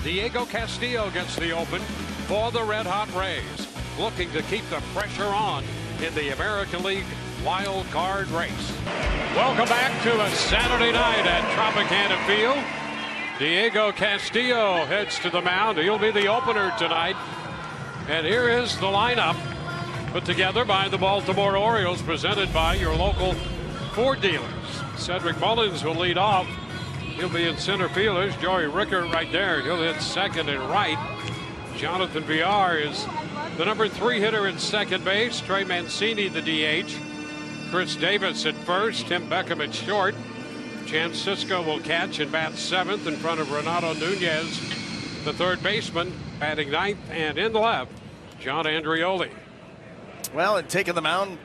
Diego Castillo gets the open for the Red Hot Rays, looking to keep the pressure on in the American League wild card race. Welcome back to a Saturday night at Tropicana Field. Diego Castillo heads to the mound. He'll be the opener tonight. And here is the lineup put together by the Baltimore Orioles, presented by your local Ford dealers. Cedric Mullins will lead off. He'll be in center field. There's Joey Rickert right there. He'll hit second and right. Jonathan Villar is the number 3 hitter at second base. Trey Mancini, the DH. Chris Davis at first. Tim Beckham at short. Chan Cisco will catch and bat 7th in front of Renato Nunez, the third baseman, batting 9th, and in the left, John Andreoli. Well, and taking the mound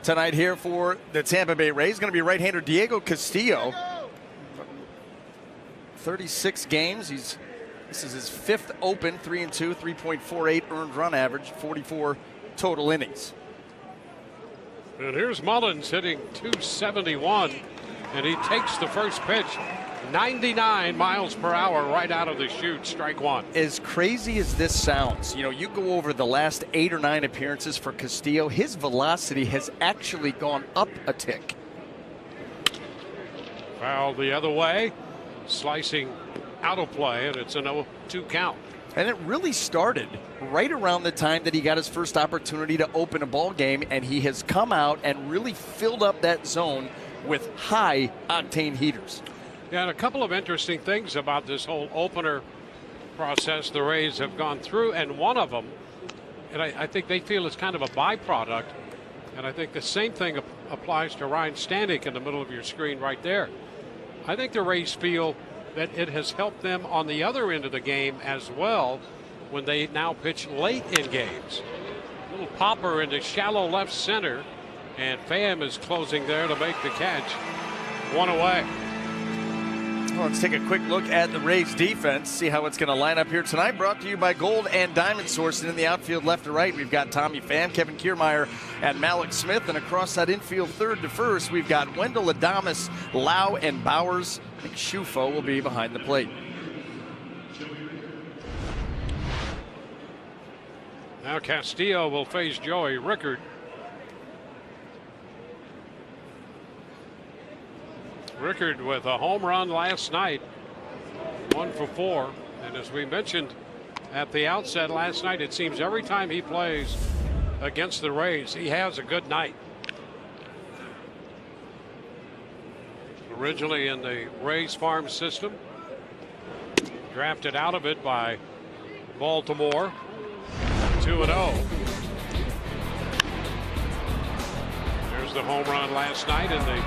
tonight here for the Tampa Bay Rays, going to be right-hander Diego Castillo. 36 games. This is his 5th open, 3-2, 3.48 earned run average, 44 total innings. And here's Mullins hitting .271, and he takes the first pitch, 99 miles per hour right out of the chute, strike one. As crazy as this sounds, you go over the last 8 or 9 appearances for Castillo, his velocity has actually gone up a tick. Foul the other way, slicing out of play, and it's an 0-2 count. And it really started right around the time that he got his first opportunity to open a ball game, and he has come out and really filled up that zone with high octane heaters. Yeah, and a couple of interesting things about this whole opener process the Rays have gone through, and one of them, and I think they feel it's kind of a byproduct, and I think the same thing applies to Ryan Stanek in the middle of your screen right there. I think the Rays feel that it has helped them on the other end of the game as well when they now pitch late in games. Little popper into shallow left center, and Pham is closing there to make the catch. One away. Well, let's take a quick look at the Rays defense, see how it's going to line up here tonight. Brought to you by Gold and Diamond Source. And in the outfield left to right, we've got Tommy Pham, Kevin Kiermaier, and Malik Smith. And across that infield third to first, we've got Wendell Adames, Lau, and Bowers. I think Shufo will be behind the plate. Now Castillo will face Joey Rickert. Rickert with a home run last night, 1 for 4. And as we mentioned at the outset last night, it seems every time he plays against the Rays, he has a good night. Originally in the Rays farm system, drafted out of it by Baltimore, 2-0. There's the home run last night in the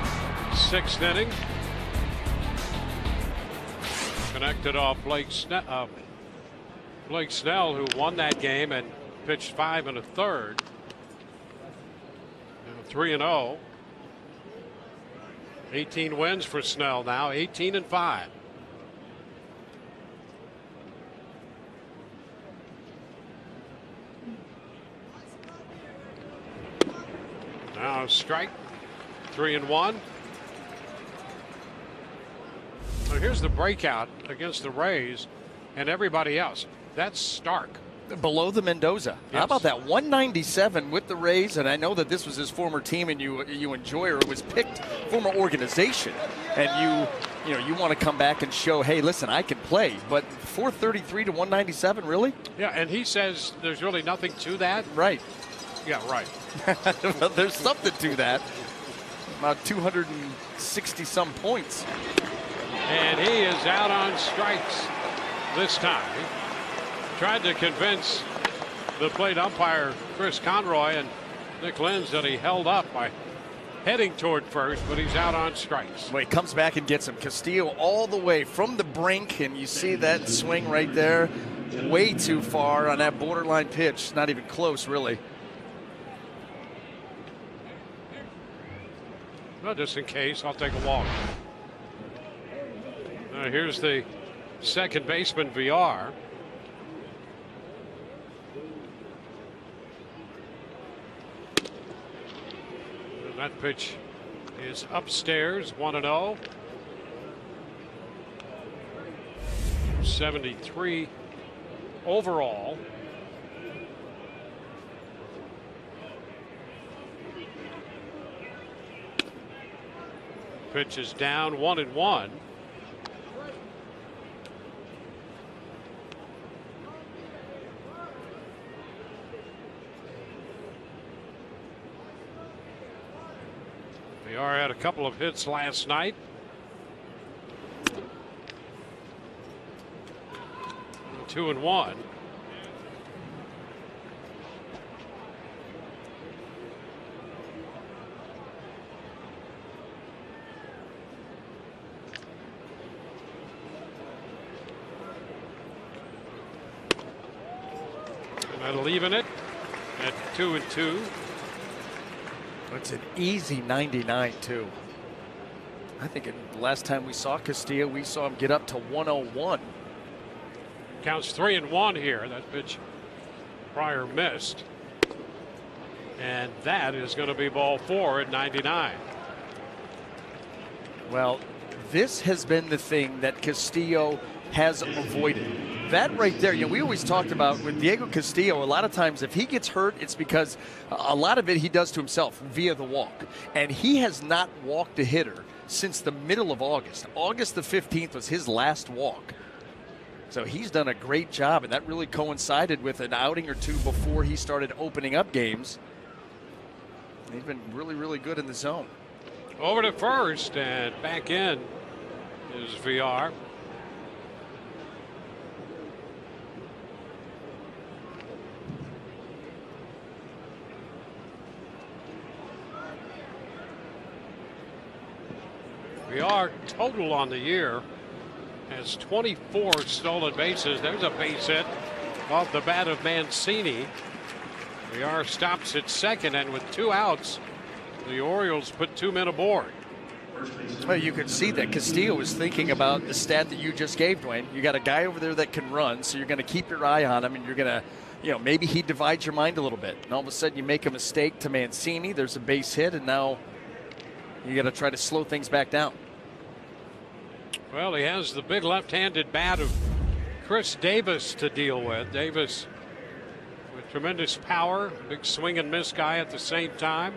6th inning. Connected off Blake Snell, who won that game and pitched 5 1/3. 3-0. 18 wins for Snell now, 18-5. Now strike, 3-1. So here's the breakout against the Rays and everybody else. That's Stark. Below the Mendoza. Yes. How about that? 197 with the Rays, and I know that this was his former team, and you enjoy, or it was picked former organization, and you want to come back and show, hey, listen, I can play. But 433 to 197, really? Yeah, and he says there's really nothing to that. Right. Yeah, right. Well, there's something to that. About 260 some points. And he is out on strikes this time. Tried to convince the plate umpire Chris Conroy and Nick Lenz that he held up by heading toward first, but he's out on strikes. Well, he comes back and gets him. Castillo all the way from the brink, and you see that swing right there. Way too far on that borderline pitch. Not even close, really. Well, just in case, I'll take a walk. Here's the second baseman, Villar. And that pitch is upstairs, 1-0. .473 overall. Pitch is down, 1-1. VR had a couple of hits last night. Two and one. And that'll even it at 2-2. It's an easy 99 too. I think the last time we saw Castillo, we saw him get up to 101. Counts 3-1 here. That pitch Pryor missed. And that is going to be ball 4 at 99. Well, this has been the thing that Castillo has avoided. That right there, we always talked about with Diego Castillo, a lot of times if he gets hurt, it's because a lot of it he does to himself via the walk. And he has not walked a hitter since the middle of August. August the 15th was his last walk. So he's done a great job, and that really coincided with an outing or two before he started opening up games. He's been really, really good in the zone. Over to first, and back in is VR. VR total on the year has 24 stolen bases. There's a base hit off the bat of Mancini. VR stops at second, and with 2 outs, the Orioles put 2 men aboard. Well, you could see that Castillo was thinking about the stat that you just gave, Dwayne. You got a guy over there that can run, so you're going to keep your eye on him, and you're going to, maybe he divides your mind a little bit. And all of a sudden you make a mistake to Mancini, there's a base hit, and now you got to try to slow things back down. Well, he has the big left-handed bat of Chris Davis to deal with. Davis with tremendous power, big swing and miss guy at the same time,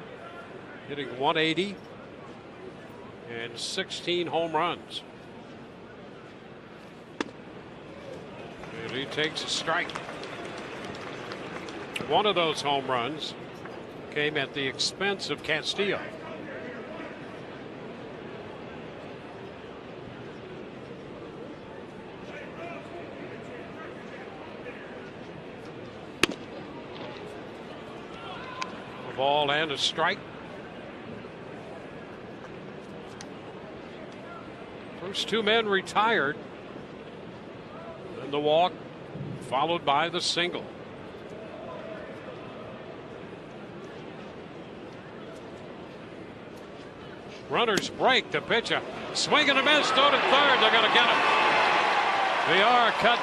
hitting 180 and 16 home runs. And he takes a strike. One of those home runs came at the expense of Castillo. Ball and a strike. First 2 men retired. And the walk followed by the single. Runners break. The pitch, a swing and a miss. Throw to third. They're going to get him. VR cut.